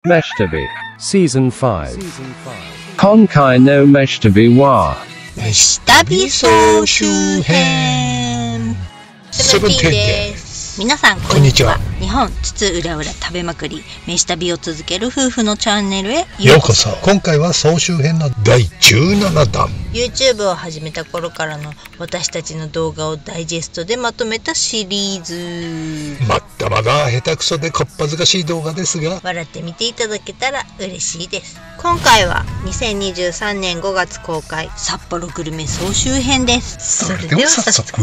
飯旅 Season 5今回の飯旅は飯旅総集編セブンティーンです。皆さんこんにちは。日本津々浦々食べまくり飯旅を続ける夫婦のチャンネルへようこそ。今回は総集編の第17弾。 YouTube を始めた頃からの私たちの動画をダイジェストでまとめたシリーズ。まだまだ下手くそでこっぱずかしい動画ですが、笑って見ていただけたら嬉しいです。今回は2023年5月公開札幌グルメ総集編です。それでは早速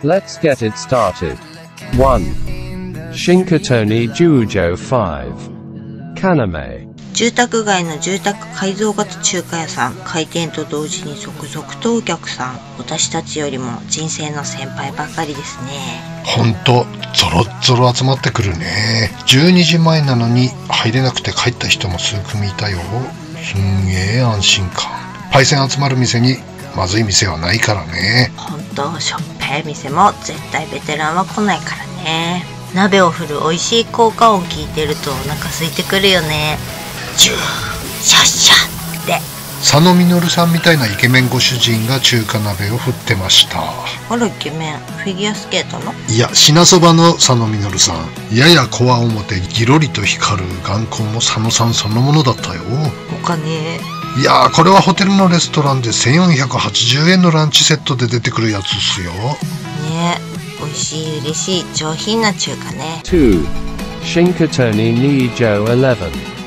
Let's get it started. 1. Shinkatoni Jujo 5 Kaname 住宅街の住宅改造型中華屋さん。開店と同時に続々とお客さん。私たちよりも人生の先輩ばかりですね。ほんとゾロゾロ集まってくるね。12時前なのに入れなくて帰った人も数組いたよ。すんげえ安心感。パイセン集まる店にまずい店はないからね。ほんとしょっぱい店も絶対ベテランは来ないからね。鍋を振る美味しい効果音聞いてるとお腹空いてくるよね。ジューシャッシャって佐野実さんみたいなイケメンご主人が中華鍋を振ってました。あらイケメン、フィギュアスケートの？いや、品そばの佐野実さん。ややこわ表ギロリと光る眼光も佐野さんそのものだったよ。お金。いやー、これはホテルのレストランで1480円のランチセットで出てくるやつっすよ。ねえ、美味しい嬉しい上品な中華ね。 2. Shinkatoni Nijo 11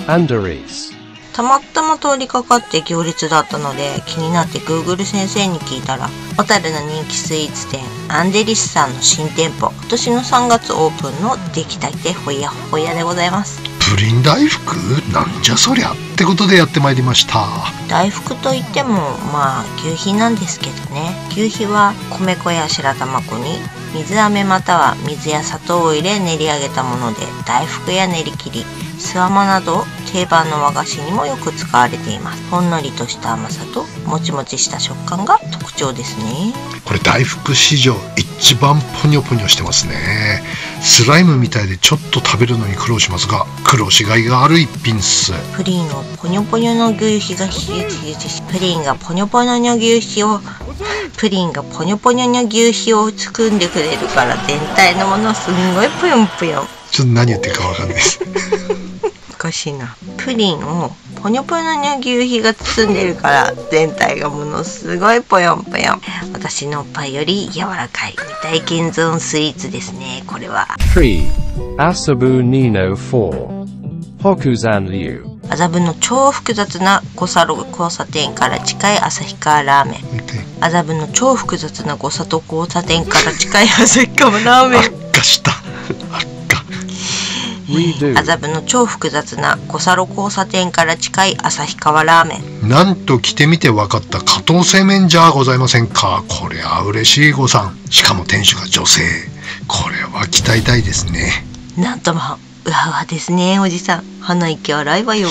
Andaris たまたま通りかかって行列だったので気になって Google 先生に聞いたら、小樽の人気スイーツ店アンデリスさんの新店舗、今年の3月オープンの出来たてほやほやでございます。プリン大福なんじゃそりゃってことでやってまいりました。大福といってもまあ牛皮なんですけどね。牛皮は米粉や白玉粉に水飴または水や砂糖を入れ練り上げたもので、大福や練り切り、すわまなど定番の和菓子にもよく使われています。ほんのりとした甘さともちもちした食感が特徴ですね。これ大福史上一番ポニョポニョしてますね。スライムみたいでちょっと食べるのに苦労しますが、苦労しがいがある一品っす。プリンのポニョポニョの牛皮がプリンがポニョポニョの牛皮をプリンがポニョポニョの牛皮を包んでくれるから全体のものすんごいぷよんぷよん。ちょっと何言ってるかわかんないですおかしいな。プリンをポニョポニョの牛皮が包んでるから全体がものすごいぽよんぽよん。私のおっぱいより柔らかい未体験ゾーンスイーツですね。これは 3. Asabu Nino 4 Hokuzan Ryu 麻布の超複雑な五差路交差点から近い旭川ラーメン。麻布の超複雑な五差と交差点から近い旭川ラーメン。悪化した麻布の超複雑な五差路交差点から近い旭川ラーメン。なんと来てみて分かった加藤製麺じゃございませんか。これは嬉しいごさん。しかも店主が女性。これは期待大ですね。なんともうわうわですね。おじさん鼻息荒いわよ。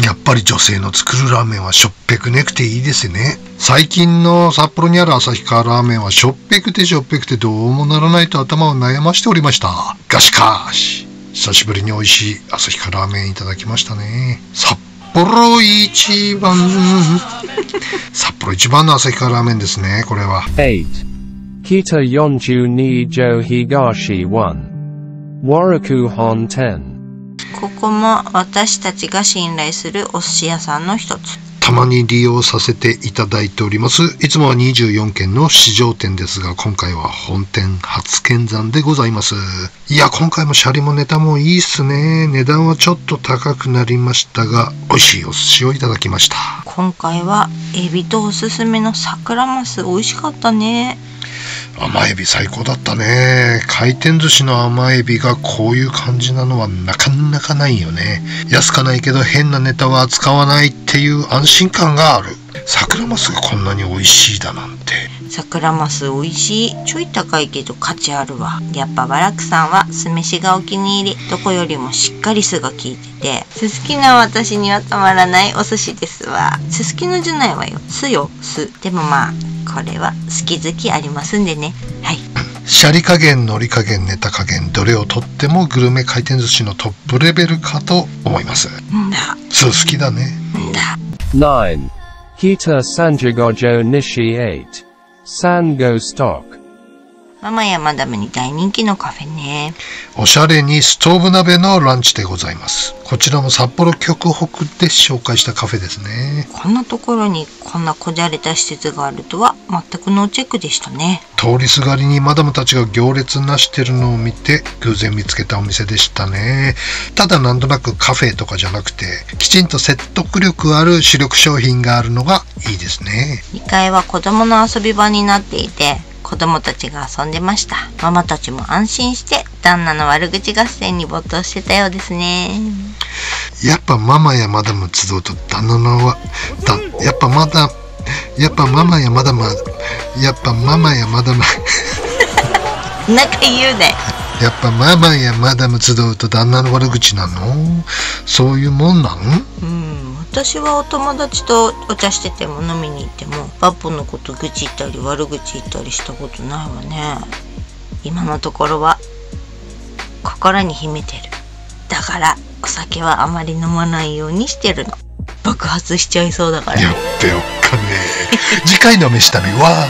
やっぱり女性の作るラーメンはしょっぺくねくていいですね。最近の札幌にある旭川ラーメンはしょっぺくてしょっぺくてどうもならないと頭を悩ましておりましたが、しかし久しぶりに美味しい旭川ラーメンいただきましたね。札幌一番札幌一番の旭川ラーメンですね。これは 8. Kita Yonju Nijo Higashi 1 Waraku Hon 10ここも私たちが信頼するお寿司屋さんの一つ。たまに利用させていただいております。いつもは24軒の市場店ですが、今回は本店初見山でございます。いや、今回もシャリもネタもいいっすね。値段はちょっと高くなりましたが、美味しいお寿司をいただきました。今回はエビとおすすめの桜マス美味しかったね。甘エビ最高だったね。回転寿司の甘エビがこういう感じなのはなかなかないよね。安かないけど変なネタは扱わないっていう安心感がある。桜マスがこんなに美味しいだなんて。桜マス美味しい。ちょい高いけど価値あるわ。やっぱバラクさんは酢飯がお気に入り。どこよりもしっかり酢が効いてて、酢好きな私にはたまらないお寿司ですわ。酢好きのじゃないわよ。酢よ、酢。でもまあこれは好き好きありますんでね。はい。シャリ加減、海苔加減、ネタ加減、どれをとってもグルメ回転寿司のトップレベルかと思います。そう、好きだね。9. Kita Sanjigojo Nishi 8. Sango Stock。ママやマダムに大人気のカフェね。おしゃれにストーブ鍋のランチでございます。こちらも札幌極北で紹介したカフェですね。こんなところにこんなこじゃれた施設があるとは全くノーチェックでしたね。通りすがりにマダムたちが行列なしてるのを見て偶然見つけたお店でしたね。ただなんとなくカフェとかじゃなくて、きちんと説得力ある主力商品があるのがいいですね。2階は子供の遊び場になっていて、子供たちが遊んでました。ママたちも安心して旦那の悪口合戦に没頭してたようですね。やっぱママやマダム集うと旦那のはやっぱママやマダムなんか言うね。やっぱママやマダム集うと旦那の悪口なの？そういうもんなん？私はお友達とお茶してても飲みに行ってもパパのこと愚痴言ったり悪口言ったりしたことないわね。今のところは心に秘めてる。だからお酒はあまり飲まないようにしてるの。爆発しちゃいそうだから。やっておっかねえ。次回の飯旅は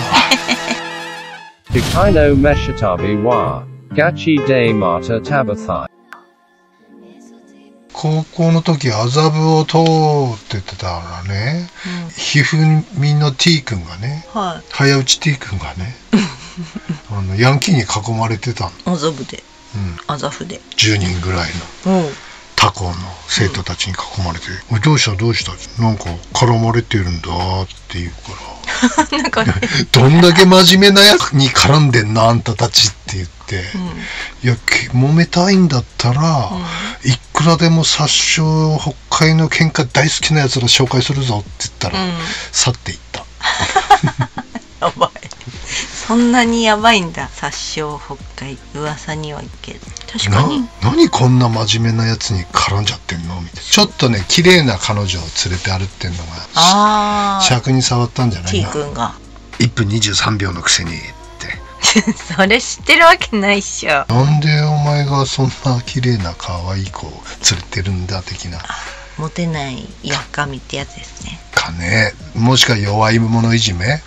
次回の飯旅はガチでまた食べたい。高校の時麻布を通ってたらね、ひふみの T 君がね、早打ち T 君がねヤンキーに囲まれてたの。麻布で、麻布で10人ぐらいの他校の生徒たちに囲まれて、どうしたなんか絡まれてるんだって言うからなんかどんだけ真面目なやつに絡んでんなあんたたちって言って、いや揉めたいんだったら、いくらでも殺傷北海の喧嘩大好きなやつら紹介するぞって言ったら、去っていったやばい。そんなにやばいんだ。殺傷北海、噂には言うけど。確かに。何こんな真面目なやつに絡んじゃってんのみたいな。ちょっとね、綺麗な彼女を連れて歩ってんのが尺に触ったんじゃない T 君が1分23秒のくせにそれ知ってるわけないっしょ。なんでお前がそんな綺麗な可愛い子を連れてるんだ的な。モテないやっかみってやつですね。かね。もしくは弱い者いじめ。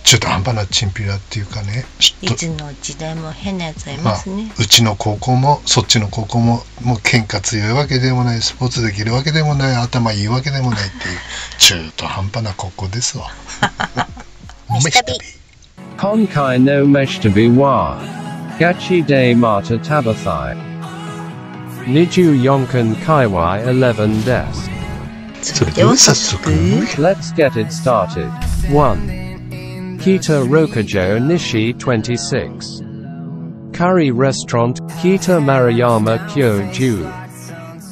ちょっと半端なチンピラっていうかね。いつの時代も変なやつはいますね。うちの高校もそっちの高校ももう喧嘩強いわけでもない、スポーツできるわけでもない、頭いいわけでもないっていう中途半端な高校ですわ。飯旅。今回の飯旅はガチでまた食べたい。24分会話11です。それでは早速 Let's get it started. 1. Kita Rokujo Nishi 26. Curry Restaurant, Kita Maruyama Kyoju。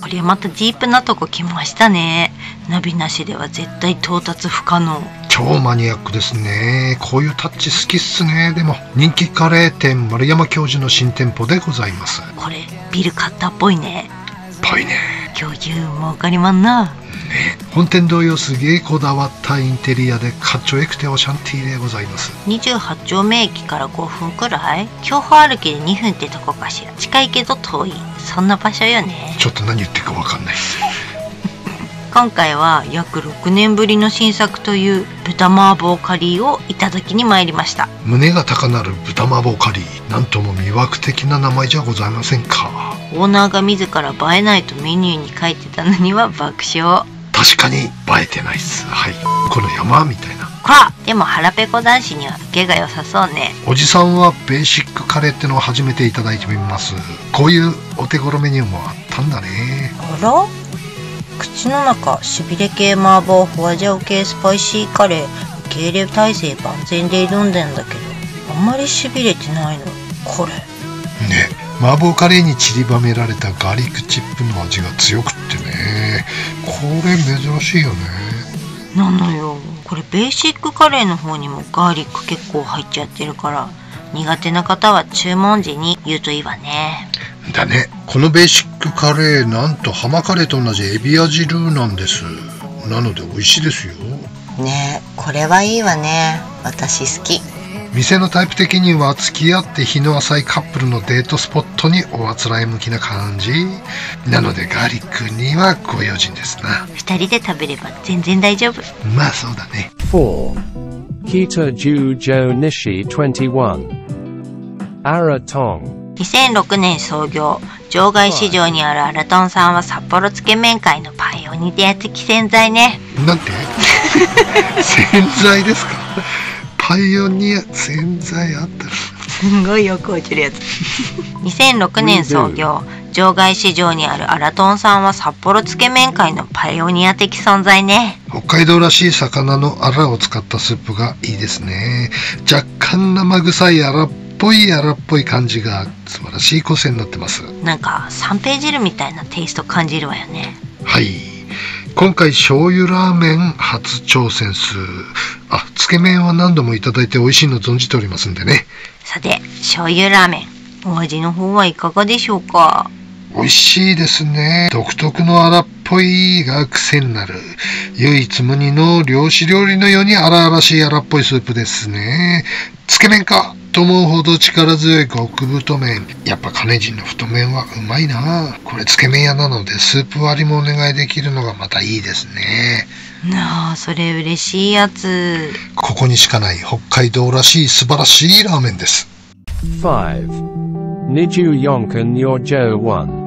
これまたディープなとこ来ましたね。ナビなしでは絶対到達不可能。超マニアックですね。こういうタッチ好きっすね。でも人気カレー店丸山教授の新店舗でございます。これビル買ったっぽいね。ぽいね。教授儲かりまんな。本店同様すげえこだわったインテリアでかっちょよくてオシャンティーでございます。28丁目駅から5分くらい、競歩歩きで2分ってとこかしら。近いけど遠い、そんな場所よね。ちょっと何言ってるか分かんないです。今回は約6年ぶりの新作という豚麻婆カリーをいただきに参りました。胸が高鳴る豚麻婆カリー、なんとも魅惑的な名前じゃございませんか。オーナーが自ら映えないとメニューに書いてたのには爆笑。確かに映えてないっす。はい、この山みたいな。こら、でも腹ペコ男子には受けが良さそうね。おじさんはベーシックカレーってのを初めていただいてみます。こういうお手頃メニューもあったんだね。あら、口の中しびれ系麻婆ホワジャオ系スパイシーカレー受け入れ体制万全で挑んでんだけど、あんまりしびれてないのこれね。麻婆カレーに散りばめられたガーリックチップの味が強くってね、これ珍しいよね。なのよ、これベーシックカレーの方にもガーリック結構入っちゃってるから、苦手な方は注文時に言うといいわね。だね。このベーシックカレー、なんとハマカレーと同じエビ味ルーなんです。なので美味しいですよ。ねえ、これはいいわね。私好き。店のタイプ的には付き合って日の浅いカップルのデートスポットにおあつらい向きな感じなので、ガーリックにはご用心ですな。2人で食べれば全然大丈夫。まあそうだね。4. Kita-ju Jo Nishi 21. Aratong. 2006年創業、場外市場にあるアラトンさんは札幌つけ麺界のパイオニア的存在ね。なんて洗剤ですか？パイオニア洗剤あったらすごいよく落ちるやつ。2006年創業、場外市場にあるアラトンさんは札幌つけ麺界のパイオニア的存在ね。北海道らしい魚のアラを使ったスープがいいですね。若干生臭いアラっぽい感じが素晴らしい個性になってます。なんか三平汁みたいなテイスト感じるわよね。はい。今回醤油ラーメン初挑戦す。つけ麺は何度もいただいて美味しいの存じておりますんでね。さて、醤油ラーメン、お味の方はいかがでしょうか？美味しいですね。独特の荒っぽいが癖になる。唯一無二の漁師料理のように荒々しい荒っぽいスープですね。つけ麺かと思うほど力強い極太麺。やっぱ金人の太麺はうまいな。これつけ麺屋なのでスープ割りもお願いできるのがまたいいですね。なあ、それ嬉しいやつ。ここにしかない北海道らしい素晴らしいラーメンです。5. Niju Yonkan Yorjo 1.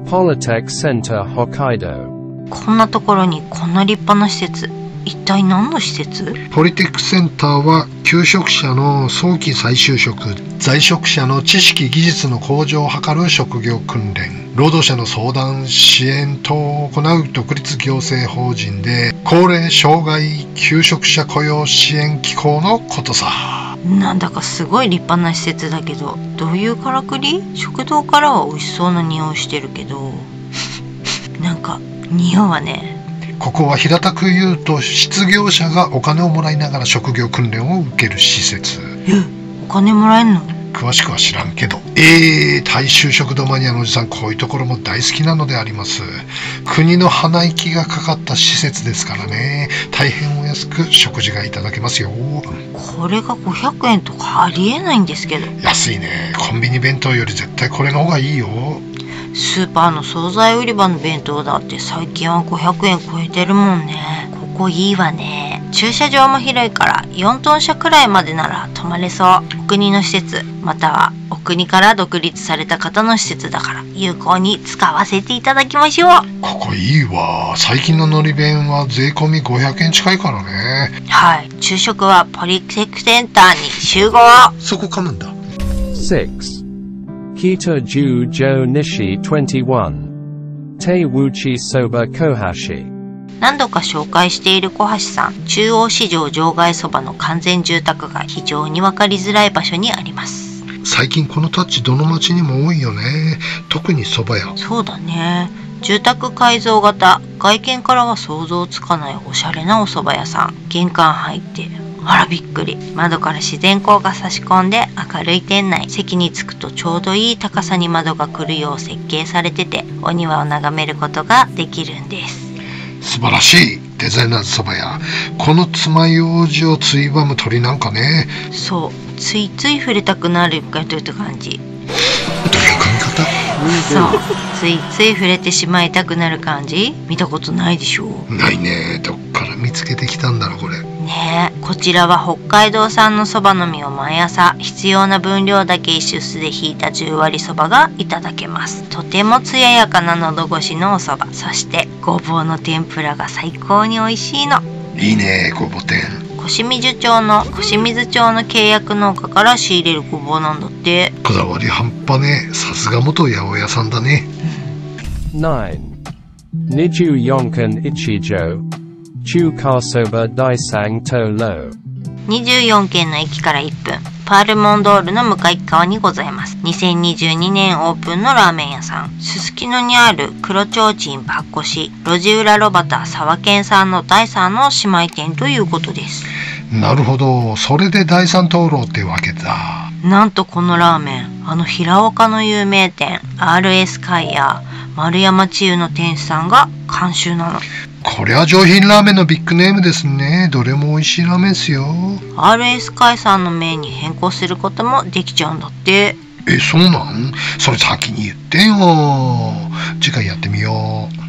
Polytech Center Hokkaido. こんなところにこんな立派な施設。一体何の施設？ポリテックセンターは求職者の早期再就職、在職者の知識技術の向上を図る職業訓練、労働者の相談支援等を行う独立行政法人で、高齢障害求職者雇用支援機構のことさ。なんだかすごい立派な施設だけど、どういうからくり？食堂からは美味しそうな匂いしてるけどなんか匂うわね。ここは平たく言うと、失業者がお金をもらいながら職業訓練を受ける施設。お金もらえんの？詳しくは知らんけど。大就職度マニアのおじさん、こういうところも大好きなのであります。国の鼻息がかかった施設ですからね。大変お安く食事がいただけますよ。これが500円とかありえないんですけど。安いね。コンビニ弁当より絶対これの方がいいよ。スーパーの惣菜売り場の弁当だって最近は500円超えてるもんね。ここいいわね。駐車場も広いから4トン車くらいまでなら泊まれそう。お国の施設、またはお国から独立された方の施設だから有効に使わせていただきましょう。ここいいわ。最近ののり弁は税込み500円近いからね。はい。昼食はポリテックセンターに集合。そこ噛むんだ。6. Kita-ju Jo Nishi 21. Teiwuchi Soba Kohashi. 何度か紹介している小橋さん、中央市場場外そばの完全住宅が非常に分かりづらい場所にあります。最近このタッチどの町にも多いよね。特にそば屋。そうだね。住宅改造型、外見からは想像つかないおしゃれなお蕎麦屋さん。玄関入ってあらびっくり。窓から自然光が差し込んで明るい店内。席に着くとちょうどいい高さに窓が来るよう設計されてて、お庭を眺めることができるんです。素晴らしいデザイナーズそば屋。この爪楊枝をついばむ鳥なんかね。そう、ついつい触れたくなるかという感じ。どういう髪型？そう、ついつい触れてしまいたくなる感じ。見たことないでしょう？ないね。どっから見つけてきたんだろうこれ。ねえ、こちらは北海道産のそばの実を毎朝必要な分量だけ石臼でひいた10割そばがいただけます。とても艶やかな喉越しのおそば、そしてごぼうの天ぷらが最高に美味しいの。いいね、ごぼ天。小清水町の契約農家から仕入れるごぼうなんだって。こだわり半端ね。さすが元八百屋さんだね。9. Niju Yonkan Ichijo. Chukasoba Daisang Tolo. 24県の駅から1分、パールモンドールの向かい側にございます。2022年オープンのラーメン屋さん。すすきのにある黒ちょうちんばっこし、路地裏ロバタ沢健さんの第3の姉妹店ということです。なるほど。それで第三灯籠ってわけだ。なんとこのラーメン、平岡の有名店 RS カイヤー丸山千湯の店主さんが監修なの。これは上品ラーメンのビッグネームですね。どれも美味しいラーメンですよ。 RS 海産の麺に変更することもできちゃうんだって。そうなん？それ先に言ってよ。次回やってみよう。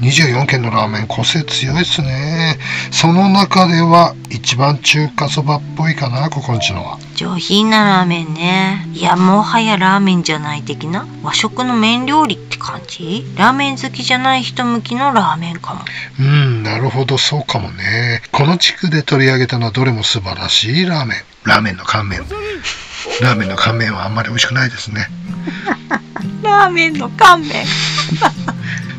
24軒のラーメン個性強いっすね。その中では一番中華そばっぽいかな、ここんちのは。上品なラーメンね。いや、もはやラーメンじゃない的な和食の麺料理って感じ。ラーメン好きじゃない人向きのラーメンかも。なるほど、そうかもね。この地区で取り上げたのはどれも素晴らしいラーメン。ラーメンの乾麺はあんまり美味しくないですね。ラーメンの乾麺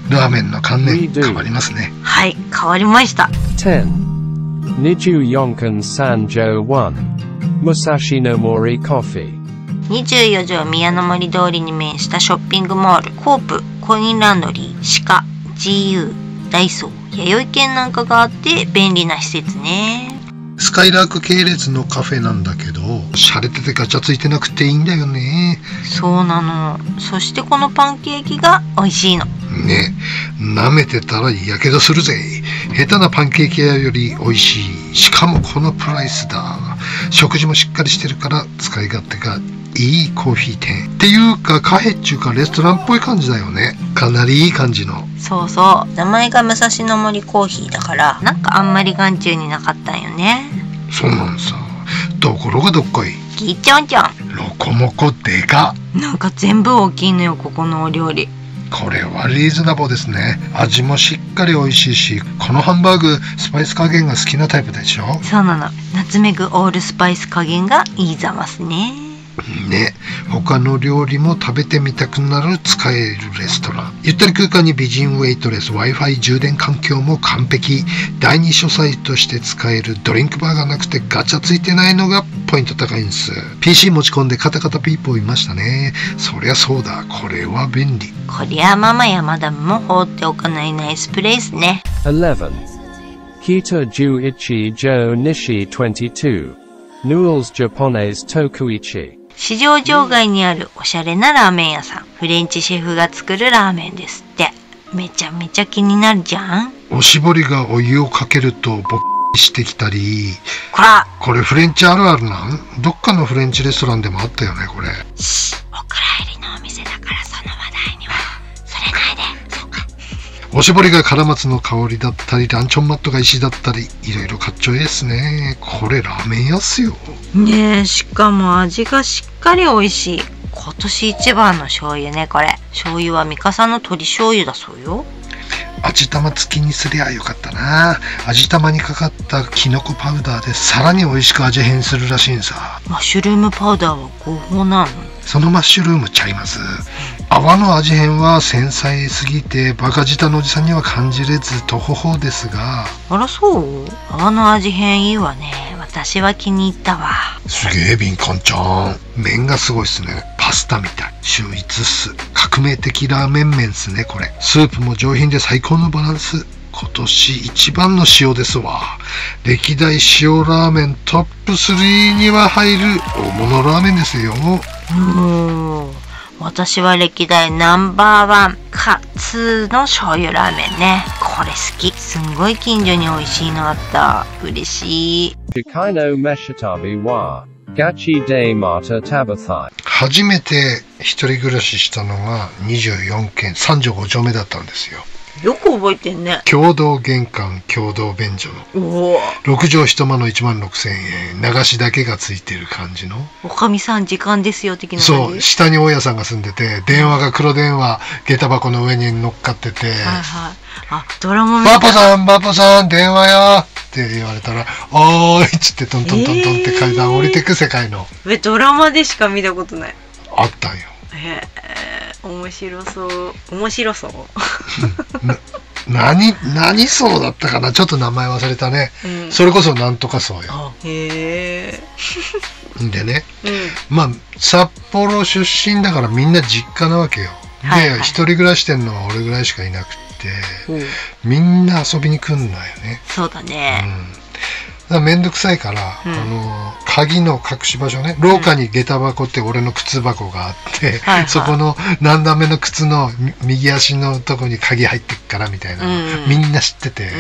ラーメンの乾麺変わりますね。はい、変わりました。10. Nijuyokan Sanjo 1. Musashi no Mori Coffee. 24条宮の森通りに面したショッピングモール、コープ、コインランドリー、シカ、GU、ダイソー、弥生県なんかがあって便利な施設ね。スカイラーク系列のカフェなんだけど、洒落ててガチャついてなくていいんだよね。そうなの。そしてこのパンケーキが美味しいの。ね、舐めてたらやけどするぜ。下手なパンケーキ屋より美味しい。しかもこのプライスだ。食事もしっかりしてるから使い勝手がいいコーヒー店。っていうかカフェっちゅうかレストランっぽい感じだよね。かなりいい感じの。そうそう。名前が武蔵野森コーヒーだから、なんかあんまり眼中になかったんよね。そうなんさ。ところがどっこい。ギーちょんちょん。ロコモコでか。なんか全部大きいのよ、ここのお料理。これはリーズナブルですね。味もしっかり美味しいし、このハンバーグスパイス加減が好きなタイプでしょ。そうなの。ナツメグオールスパイス加減がいいざますね。ね、他の料理も食べてみたくなる使えるレストラン。ゆったり空間に美人ウェイトレス、 Wi-Fi 充電環境も完璧。第二書斎として使えるドリンクバーがなくてガチャついてないのがポイント高いんです。 PC 持ち込んでカタカタピーポーいましたね。そりゃそうだ、これは便利。こりゃママやマダムも放っておかないナイスプレイスね。 11. Kita Juichi Jo Nishi 22. Noodles Japonais Tokuichi. 市場場外にあるおしゃれなラーメン屋さん。フレンチシェフが作るラーメンですって。めちゃめちゃ気になるじゃん。おしぼりがお湯をかけるとボッしてきたり。これフレンチあるあるなん？どっかのフレンチレストランでもあったよね、これ。お蔵入りのお店だからその話題には触れないで。そうか。おしぼりがカラマツの香りだったり、ランチョンマットが石だったり、いろいろかっちょいいですね。これラーメン屋っすよ。ねえ、しかも味がしっかり美味しい。今年一番の醤油ね、これ。醤油は三笠の鶏醤油だそうよ。味玉付きにすりゃよかったな。味玉にかかったキノコパウダーでさらに美味しく味変するらしいんさ。マッシュルームパウダーは合法なの？そのマッシュルームちゃいます。泡の味変は繊細すぎてバカ舌のおじさんには感じれずとほほですが。あらそう？泡の味変いいわね。私は気に入ったわ。すげえ敏感ちゃん。麺がすごいっすね。パスタみたい。秀逸っす。革命的ラーメン麺っすね、これ。スープも上品で最高のバランス。今年一番の塩ですわ。歴代塩ラーメントップ3には入る大物ラーメンですよ。私は歴代ナンバーワンか2の醤油ラーメンね。これ好き。すんごい近所に美味しいのあった。嬉しい。Chikai no Meshitabi wa Gachi de Mata Tabathai。初めて一人暮らししたのが24軒3条5丁目だったんですよ。よく覚えてんね。共同玄関、共同便所の6畳一間の16,000円、流しだけがついてる感じの。おかみさん時間ですよ的な感じ。そう、下に大家さんが住んでて、電話が黒電話、下駄箱の上に乗っかってて、あ、ドラマ見た。バポさん、電話よって言われたら、おーいっつってトントントントンって階段降りてく世界の。ドラマでしか見たことない。あったんよ。面白そう。面白そう。何そうだったかな、ちょっと名前忘れたね。それこそなんとかそうよ。へえ。でね、まあ札幌出身だからみんな実家なわけよ。で、一人暮らししてんのは俺ぐらいしかいなくって、みんな遊びに来んのよね。そうだね。らめんどくさいから、鍵の隠し場所ね、廊下に下駄箱って俺の靴箱があって、そこの何段目の靴の右足のとこに鍵入ってっからみたいな、みんな知ってて、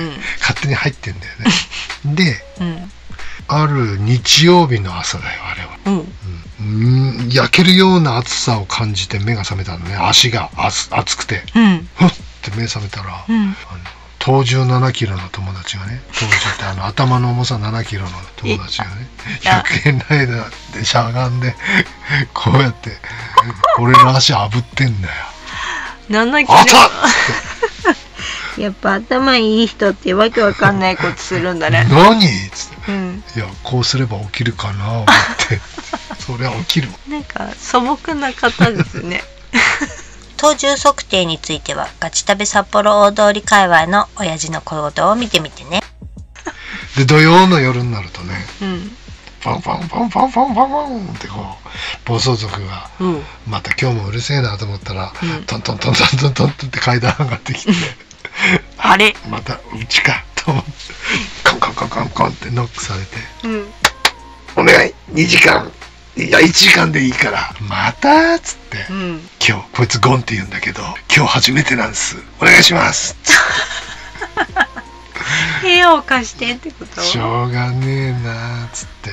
勝手に入ってんだよね。で、ある日曜日の朝だよ、あれは。焼けるような暑さを感じて目が覚めたのね。足が熱くて、ふって目覚めたら、体重7キロの友達がね、体重って頭の重さ7キロの友達がね、100円ライダーでしゃがんで、こうやって俺の足炙ってんだよ。7キロ。やっぱ頭いい人ってわけわかんないことするんだね。何っつって、いやこうすれば起きるかな思ってそれは起きる。なんか素朴な方ですね。体重測定についてはガチ食べ札幌大通り界隈の親父の行動を見てみてね。で土曜の夜になるとね、パンパンパンパンパンパンパンってこう暴走族が、また今日もうるせえなと思ったら、トントントントントントントンって階段上がってきてあれまたうちかと思ってコンコンコンコンコンってノックされて、お願い2時間いや1時間でいいからまたっつって、今日こいつゴンって言うんだけど今日初めてなんですお願いします部屋を貸してってこと？しょうがねえなっつって、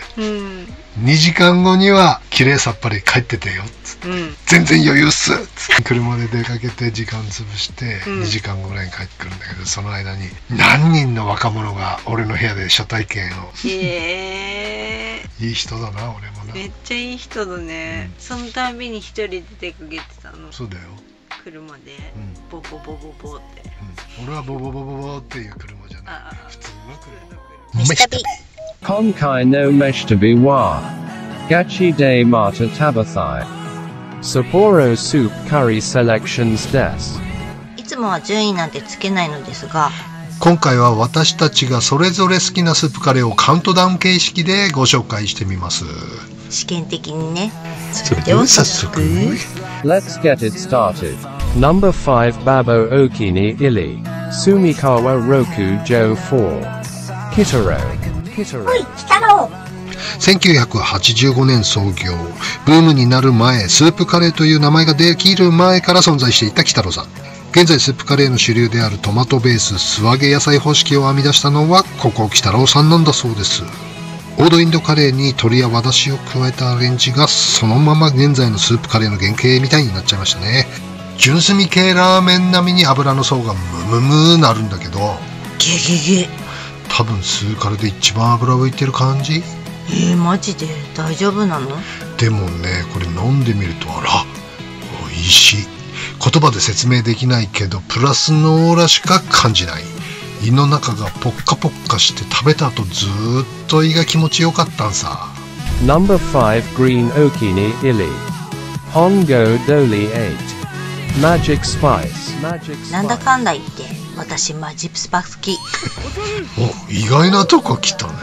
2時間後にはきれいさっぱり帰っててよっつって、全然余裕っすっつって車で出かけて時間潰して2時間後ぐらいに帰ってくるんだけど、その間に何人の若者が俺の部屋で初体験をいい人だな俺もな。めっちゃいい人だね、そのたびに一人で出かけてたの？そうだよ、車で、ボボボボボって、俺はボボボボボっていう車じゃない、普通の車。飯旅。今回の飯旅はガチでまた食べたい Sapporo Soup Curry Selections です。いつもは順位なんてつけないのですが、今回は私たちがそれぞれ好きなスープカレーをカウントダウン形式でご紹介してみます。試験的にね。それでは早速 Let's get it started. Number 5 Babo Okini Ili Sumikawa Roku Jo 4 Kitaro 1985年創業、ブームになる前、スープカレーという名前ができる前から存在していたキタロさん。現在スープカレーの主流であるトマトベース素揚げ野菜方式を編み出したのはここキタロさんなんだそうです。オードインドカレーに鶏や和だしを加えたアレンジがそのまま現在のスープカレーの原型みたいになっちゃいましたね。純粋味系ラーメン並みに油の層がムムムなるんだけど、ゲゲゲ、多分スーカレーで一番油浮いてる感じ。マジで大丈夫なの？でもね、これ飲んでみるとあら美味しい。言葉で説明できないけどプラスのオーラしか感じない。胃の中がポッカポッカして食べた後ずーっと胃が気持ちよかったんさ。 Number 5 Green Okini Ili Hongo Doli 8 Magic Spice なんだかんだ言って私マジスパ好き。お、意外なとこ来たね。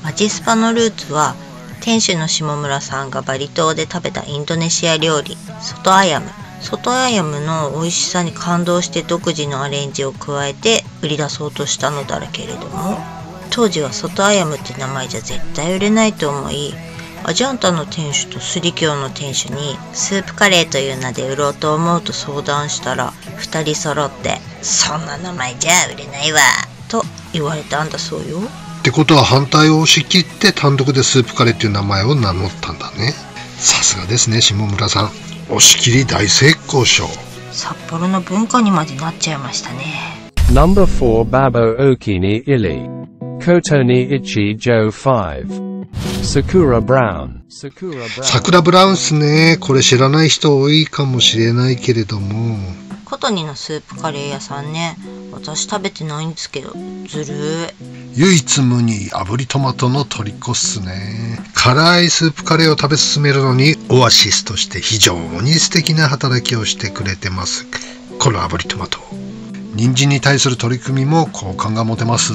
マジスパのルーツは店主の下村さんがバリ島で食べたインドネシア料理ソトアヤム。ソトアヤムの美味しさに感動して独自のアレンジを加えて売り出そうとしたのだけれども、当時はソトアヤムって名前じゃ絶対売れないと思い、アジャンタの店主とスリキョウの店主にスープカレーという名で売ろうと思うと相談したら、2人揃ってそんな名前じゃ売れないわと言われたんだそうよ。ってことは反対を押し切って単独でスープカレーっていう名前を名乗ったんだね。さすがですね下村さん、押し切り大成功賞。札幌の文化にまでなっちゃいましたね。 Number 4 Babo Okini Ili Kotoni Ichi Jo 5 Sakura Brown 桜ブラウンスね。これ知らない人多いかもしれないけれども、コトニのスープカレー屋さんね。私食べてないんですけどずるい。唯一無二炙りトマトの虜っすね。辛いスープカレーを食べ進めるのにオアシスとして非常に素敵な働きをしてくれてます。この炙りトマト、人参に対する取り組みも好感が持てます。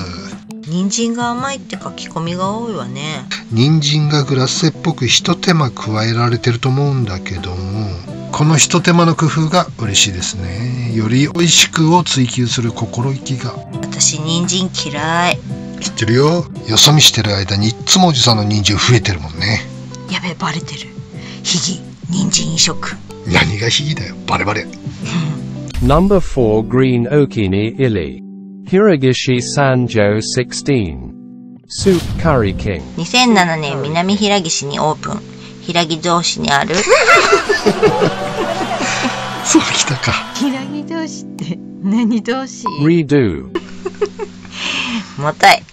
人参が甘いって書き込みが多いわね。人参がグラッセっぽく一手間加えられてると思うんだけども、この一手間の工夫が嬉しいですね。より美味しくを追求する心意気が。私人参嫌い。知ってるよ。よそ見してる間にいっつもおじさんの人参増えてるもんね。やべえ、バレてる。ヒギ人参移植。何がヒギだよ、バレバレ。Number 4 Green Okini Illy Hiragishi Sanjo 16 Soup Curry King 2007年南平岸にオープン。平木同士にあるそうきたか。平木同士って何同士？ Redo もたい。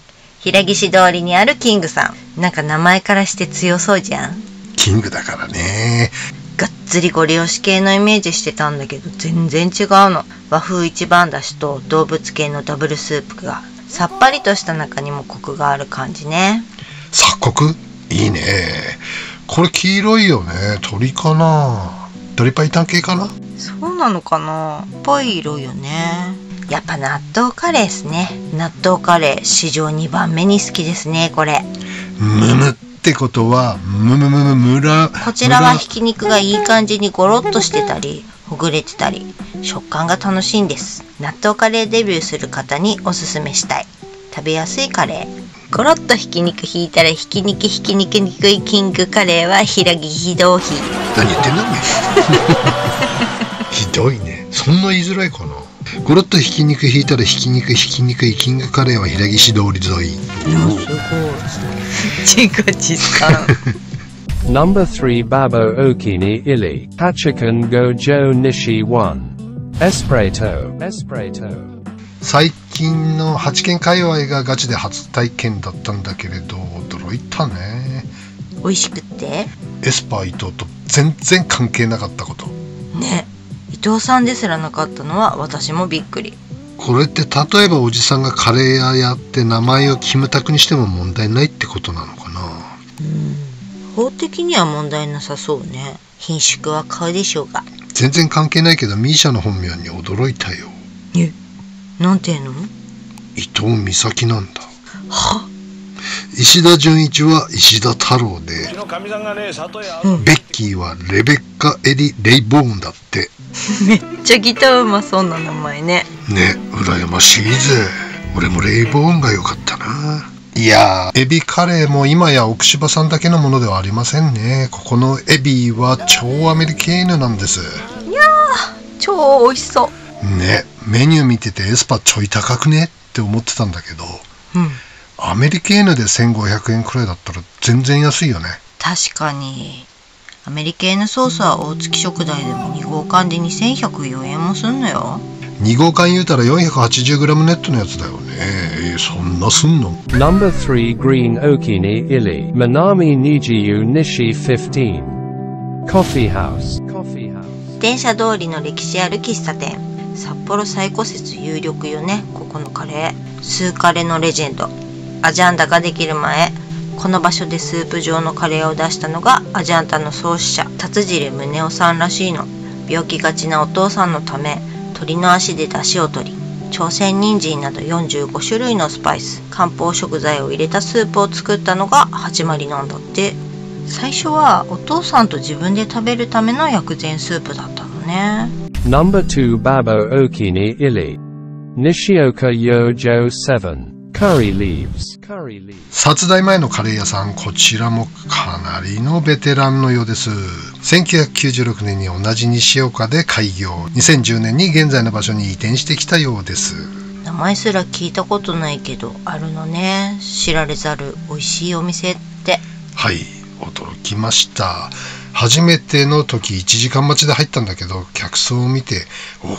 平岸通りにあるキングさん。なんか名前からして強そうじゃん。キングだからね。がっつりご利用し系のイメージしてたんだけど全然違うの。和風一番だしと動物系のダブルスープがさっぱりとした中にもコクがある感じね。雑穀いいね。これ黄色いよね。鳥かな。鳥パイタン系かな。そうなのかな。ぽい色よね。やっぱ納豆カレーですね。納豆カレー史上2番目に好きですね。これむむってことはこちらはひき肉がいい感じにゴロッとしてたりほぐれてたり食感が楽しいんです。納豆カレーデビューする方におすすめしたい食べやすいカレー。ゴロッとひき肉引いたらひき肉にくいキングカレーは平木非道比。何言ってんのひどいね。そんな言いづらいかな。ゴロッとひき肉引いたらひき肉いキングカレーは平岸通り沿い。すごい自画さん。Number 3 Babo Okini Illy Hachikan Gojo Nishi 1 Espresso 最近の8軒界隈がガチで初体験だったんだけれど驚いたね。美味しくってエスパー伊藤と全然関係なかったことね。伊藤さんですらなかったのは私もびっくり。これって例えばおじさんがカレー屋やって名前をキムタクにしても問題ないってことなのかな。法的には問題なさそうね。品種は買うでしょうが。全然関係ないけどミーシャの本名に驚いたよ。え、なんていうの？伊藤美咲なんだ。は？石田純一は石田太郎で、ベッキーはレベッカ・エリ・レイボーンだって。めっちゃギターうまそうな名前ね。ね、羨ましいぜ。俺もレイボーンが良かったな。いやー、エビカレーも今や奥芝さんだけのものではありませんね。ここのエビは超アメリケーヌなんです。いやー、超美味しそう。ね、メニュー見ててエスパちょい高くねって思ってたんだけど、アメリケーヌで1500円くらいだったら全然安いよね。確かに。アメリケーヌソースは大月食材でも2号缶で2104円もすんのよ。2号缶言うたら 480g ネットのやつだよね。そんなすんの？ Number 3 Green Okini Illy Manami Nijiyu Nishi 15 Coffee House 電車通りの歴史ある喫茶店。札幌最古説有力よね。ここのカレースーカレのレジェンド。アジャンタができる前、この場所でスープ状のカレーを出したのがアジャンタの創始者達尻宗男さんらしいの。病気がちなお父さんのため鶏の足で出汁を取り、朝鮮人参など45種類のスパイス、漢方食材を入れたスープを作ったのが始まりなんだって。最初はお父さんと自分で食べるための薬膳スープだったのね。Number 2 Babo Okini Illy Nishioka Yojo 7 Curry Leaves 殺害前のカレー屋さん、こちらもかなりのベテランのようです。1996年に同じ西岡で開業、2010年に現在の場所に移転してきたようです。名前すら聞いたことないけどあるのね。知られざる美味しいお店って。はい、驚きました。初めての時1時間待ちで入ったんだけど、客層を見てこ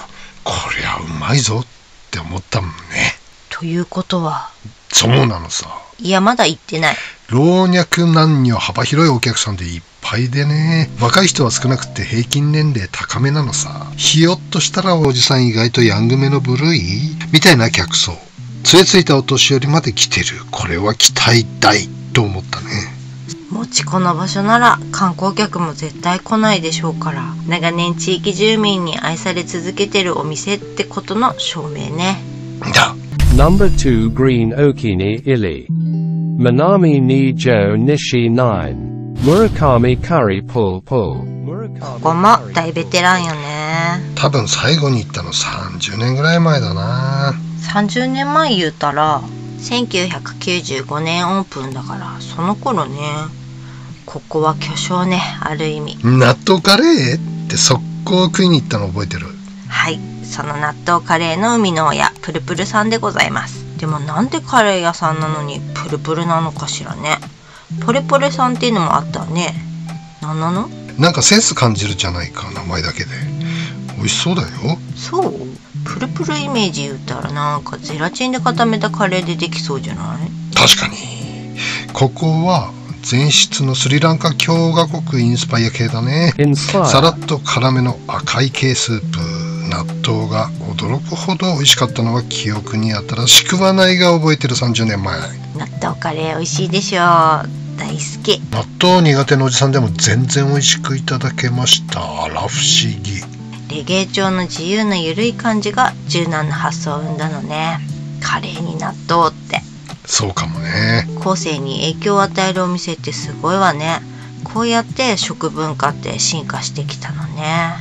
りゃうまいぞって思ったもんね。ということは？そうなのさ。いや、まだ行ってない。老若男女幅広いお客さんでいっぱいでね。若い人は少なくて平均年齢高めなのさ。ひよっとしたらおじさん意外とヤングめの部類みたいな客層。杖ついたお年寄りまで来てる。これは期待大と思ったね。もちこの場所なら観光客も絶対来ないでしょうから、長年地域住民に愛され続けてるお店ってことの証明ね。だ。Number 2 Green Okini Illy Manami Nijo Nishi 9 Murakami Curry Pull ここも大ベテランよね。多分最後に行ったの30年ぐらい前だな。30年前言うたら1995年オープンだから、その頃ね。ここは巨匠ね、ある意味。納豆カレーって速攻食いに行ったの覚えてる？はい、その納豆カレーの生みの親、プルプルさんでございます。でもなんでカレー屋さんなのにプルプルなのかしらね。ポレポレさんっていうのもあったね。なんなの？なんかセンス感じるじゃないか、名前だけで。美味しそうだよ。そう？プルプルイメージ言ったらなんかゼラチンで固めたカレーでできそうじゃない？確かに。ここは前室のスリランカ共和国インスパイア系だね。さらっと辛めの赤い系スープ。納豆が驚くほど美味しかったのは記憶に新しくはないが覚えてる。30年前。納豆カレー美味しいでしょ。大好き。納豆苦手のおじさんでも全然美味しくいただけました。あら不思議。レゲエ調の自由なゆるい感じが柔軟な発想を生んだのね。カレーに納豆って。そうかもね。後世に影響を与えるお店ってすごいわね。こうやって食文化って進化してきたのね。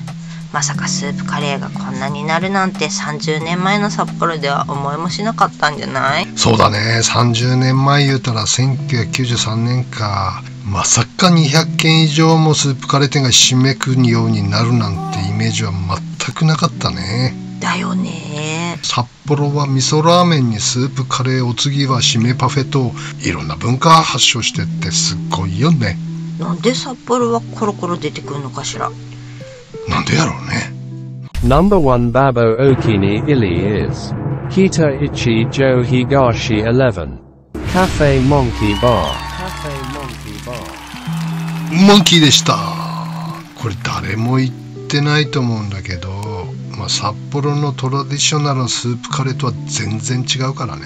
まさかスープカレーがこんなになるなんて30年前の札幌では思いもしなかったんじゃない？そうだね。30年前言うたら1993年か。まさか200軒以上もスープカレー店がひしめくようになるなんてイメージは全くなかったね。だよね。札幌は味噌ラーメンにスープカレー、お次は締めパフェといろんな文化発祥してってすっごいよね。なんで札幌はコロコロ出てくるのかしら。なんでやろうね。Number 1 Babo Okini Ili is Kita Ichi Jo Higashi 11 Cafe Monkey Bar。 モンキーでした。これ誰も言ってないと思うんだけど、札幌のトラディショナルなスープカレーとは全然違うからね。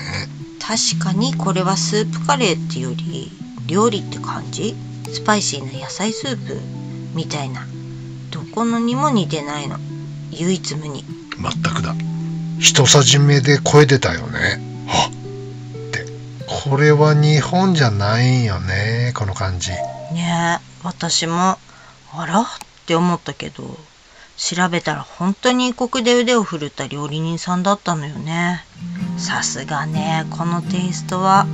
確かにこれはスープカレーっていうより料理って感じ。スパイシーな野菜スープみたいな。どこのにも似てないの。唯一無二。全くだ。一さじ目で声出たよね。はっって。これは日本じゃないんよね、この感じ。ねえ、私もあらって思ったけど、調べたら本当に異国で腕を振るった料理人さんだったのよね。さすがね、このテイストは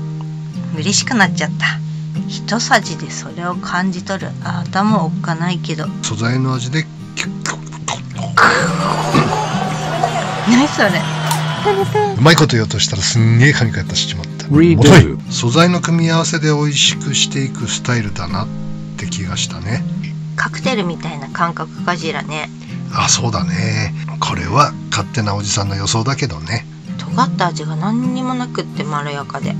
嬉しくなっちゃった。一さじでそれを感じ取る頭おっかないけど、素材の味で何それ。うまいこと言おうとしたらすんげえ噛み替えたしちまった。素材の組み合わせで美味しくしていくスタイルだなって気がしたね。カクテルみたいな感覚かしらね。あ、そうだね。これは勝手なおじさんの予想だけどね。尖った味が何にもなくってまろやかで、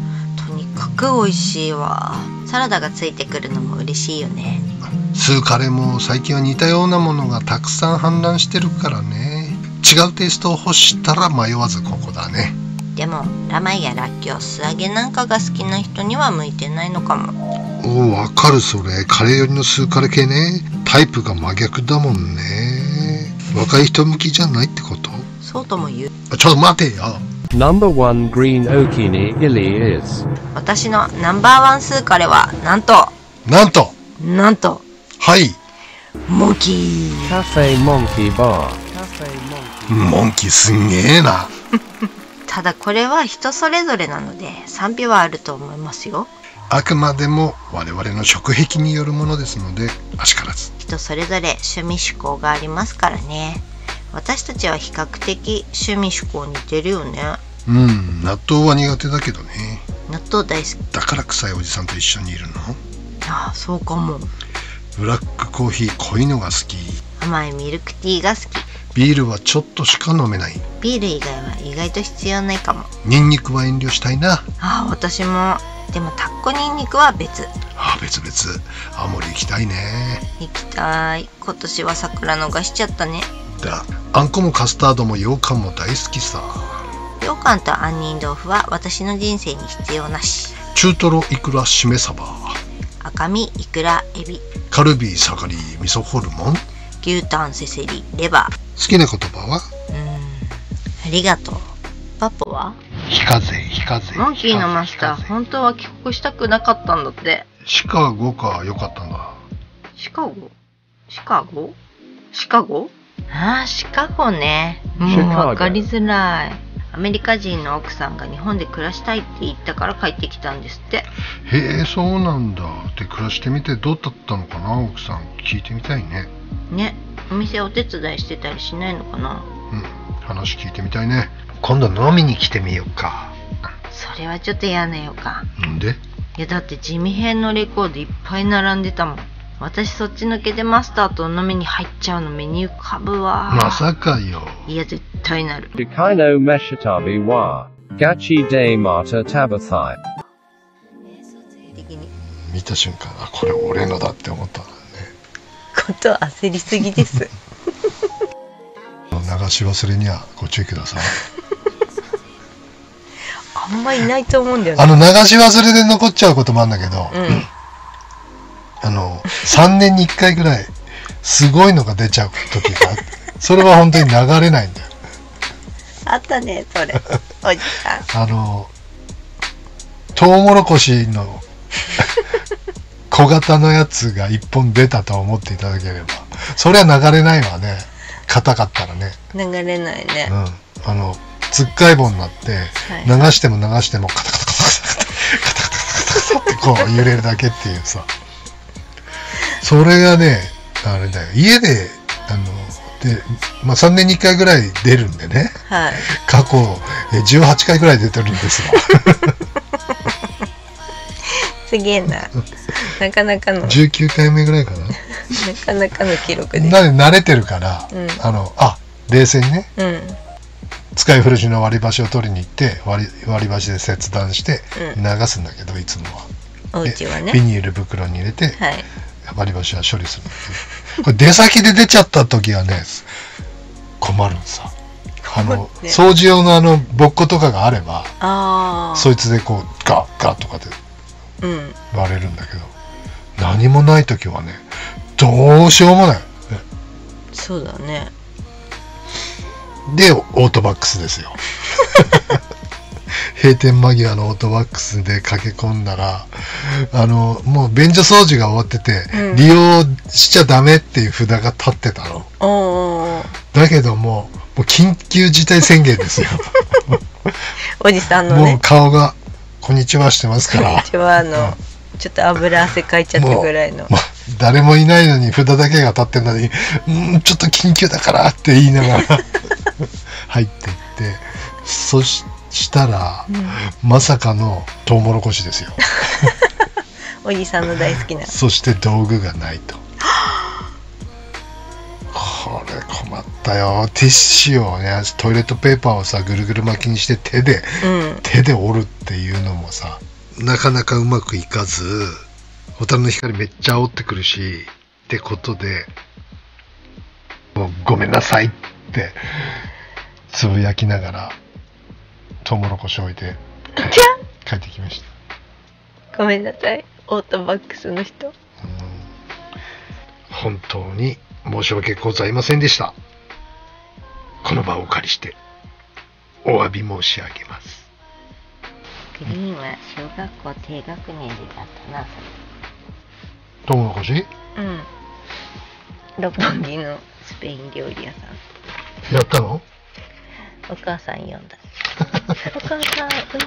とにかく美味しいわ。サラダがついてくるのも嬉しいよね。スーカレーも最近は似たようなものがたくさん氾濫してるからね。違うテイストを欲したら迷わずここだね。でもラマイやラッキョウ、素揚げなんかが好きな人には向いてないのかも。おお、わかる。それカレー寄りのスーカレー系ね。タイプが真逆だもんね。若い人向きじゃないってこと？そうとも言う。ちょっと待てよ。Number 1 Green Okini Ili is 私のナンバーワンスーカレーはなんとはいモンキー。 Cafe Monkey Bar。 モンキーすんげえな。ただこれは人それぞれなので賛否はあると思いますよ。あくまでも我々の食癖によるものですので、あしからず。人それぞれ趣味嗜好がありますからね。私たちは比較的趣味嗜好似てるよね。納豆は苦手だけどね。納豆大好き。だから臭いおじさんと一緒にいるの？ああ、そうかも。ブラックコーヒー濃いのが好き。甘いミルクティーが好き。ビールはちょっとしか飲めない。ビール以外は意外と必要ないかも。ニンニクは遠慮したいな。ああ、私も。でもタッコニンニクは別。ああ、別々。青森行きたいね。行きたい。今年は桜逃しちゃったね。あんこもカスタードも羊羹も大好きさ。羊羹と杏仁豆腐は私の人生に必要なし。中トロ、イクラ、しめ鯖、赤身、イクラ、エビ、カルビ、サガリ、味噌ホルモン、牛タン、せせり、レバー。好きな言葉は？ありがとう。パパは？非課税、非課税。モンキーのマスター、本当は帰国したくなかったんだって。シカゴか良かったんだ。シカゴ？シカゴああ、シカゴね。もう分かりづらい。アメリカ人の奥さんが日本で暮らしたいって言ったから帰ってきたんですって。へえ、そうなんだ。で、暮らしてみてどうだったのかな、奥さん。聞いてみたいね。ね、お店お手伝いしてたりしないのかな。うん、話聞いてみたいね。今度飲みに来てみようか。それはちょっと嫌な予感。んで？いや、だって地味編のレコードいっぱい並んでたもん。私そっち抜けてマスターと飲みに入っちゃうの目に浮かぶわ。まさかよ。いや、絶対なる。Dukaino Meshitabi wa Gachi de Mata Tabathai。見た瞬間、あ、これ俺のだって思ったんだね。こと焦りすぎです。流し忘れにはご注意ください。あんまいないと思うんだよね。流し忘れで残っちゃうこともあるんだけど、3年に1回ぐらいすごいのが出ちゃう時があって、それは本当に流れないんだよ。あったね、それ。おじさん。トウモロコシの小型のやつが1本出たと思っていただければ、それは流れないわね。硬かったらね。流れないね。つっかい棒になって、流しても流してもカタカタカタカタカタカタカタカタってこう揺れるだけっていうさ。それがね、あれだよ。家で、3年に1回ぐらい出るんでね。はい。過去、18回ぐらい出てるんですわ。すげえな。なかなかの。19回目ぐらいかな。なかなかの記録です。慣れてるから、冷静にね、使い古しの割り箸を取りに行って、割り箸で切断して流すんだけど、いつもは。お家はね。ビニール袋に入れて、割り箸は処理するんだけど、これ出先で出ちゃった時はね、困るんさ。掃除用のボッコとかがあれば、そいつでこうガッガッとかで割れるんだけど、何もない時はね、どうしようもない。そうだね。で、オートバックスですよ。閉店間際のオートバックスで駆け込んだら、もう便所掃除が終わってて、利用しちゃダメっていう札が立ってたの。だけどもう緊急事態宣言ですよ。おじさんのね。もう顔が、こんにちはしてますから。こんにちは、ちょっと油汗かいちゃったぐらいの。誰もいないのに札だけが立ってんのに、ちょっと緊急だからって言いながら入っていって、そしたら、まさかのトウモロコシですよ。おじさんの大好きな。そして道具がないと。これ困ったよ。ティッシュをね、トイレットペーパーをさ、ぐるぐる巻きにして手で折るっていうのもさ、なかなかうまくいかず、ホタルの光めっちゃ煽ってくるし、ってことで、もうごめんなさいってつぶやきながらトウモロコシを置いて帰ってきました。ごめんなさい、オートバックスの人。本当に申し訳ございませんでした。この場をお借りしてお詫び申し上げます。グリーンは小学校低学年でだったな。トウモロコシ？六本木のスペイン料理屋さん。やったの？お母さん呼んだ。お母さん、うん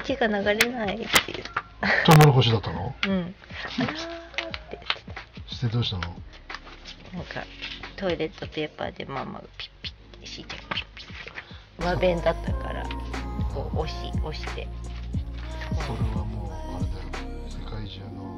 ちが流れないっていう。トウモロコシだったの？あらーって言ってた。してどうしたの？なんかトイレットペーパーでママがピッピッって敷いてピッピッって和弁だったからこう押して。それはもうあれだよ。世界中の